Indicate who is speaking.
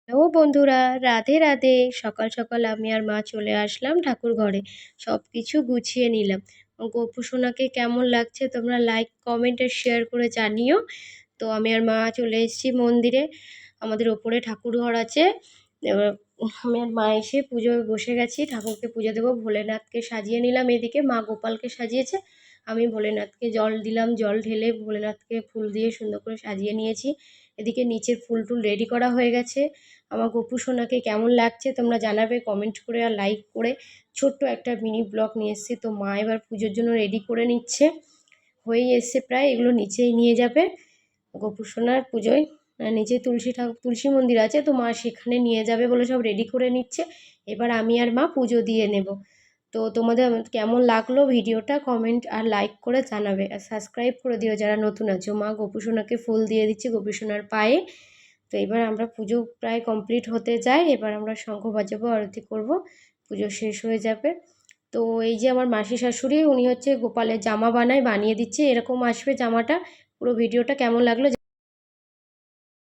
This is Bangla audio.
Speaker 1: হ্যালো বন্ধুরা, রাধে রাধে। সকাল সকাল আমি আর মা চলে আসলাম ঠাকুর ঘরে। সব কিছু গুছিয়ে নিলাম। গপু সোনাকে কেমন লাগছে তোমরা লাইক কমেন্ট আর শেয়ার করে জানিও। তো আমি আর মা চলে এসেছি মন্দিরে। আমাদের ওপরে ঠাকুর ঘর আছে। এবার আমি আর মা এসে পুজোয় বসে গেছি, ঠাকুরকে পুজো দেবো। ভোলেনাথকে সাজিয়ে নিলাম, এদিকে মা গোপালকে সাজিয়েছে, আমি ভোলেনাথকে জল দিলাম। জল ঢেলে ভোলেনাথকে ফুল দিয়ে সুন্দর করে সাজিয়ে নিয়েছি। এদিকে নিচের ফুল টুল রেডি করা হয়ে গেছে। আমার গপু সোনাকে কেমন লাগছে তোমরা জানাবে কমেন্ট করে আর লাইক করে। ছোট্ট একটা মিনি ব্লগ নিয়ে এসেছি। তো মা এবার পুজোর জন্য রেডি করে নিচ্ছে, হয়েই এসছে প্রায়। এগুলো নিচেই নিয়ে যাবে গপু সোনার পুজোয়। নিচে তুলসী মন্দির আছে, তো মা সেখানে নিয়ে যাবে বলে সব রেডি করে নিচ্ছে। এবার আমি আর মা পুজো দিয়ে নেব। তো তোমাদের কেমন লাগলো ভিডিওটা কমেন্ট আর লাইক করে জানাবে, আর সাবস্ক্রাইব করে দিও যারা নতুন আছো। মা গপু সোনাকে ফুল দিয়ে দিচ্ছে গপু সোনার পায়ে। তো এবার আমরা পুজো প্রায় কমপ্লিট হতে যায়, এবার আমরা শঙ্খ বাজাবো, আরতি করব, পুজো শেষ হয়ে যাবে। তো এই যে আমার মাসি শাশুড়ি, উনি হচ্ছে গোপালের জামা বানিয়ে দিচ্ছে, এরকম আসবে জামাটা। পুরো ভিডিওটা কেমন লাগলো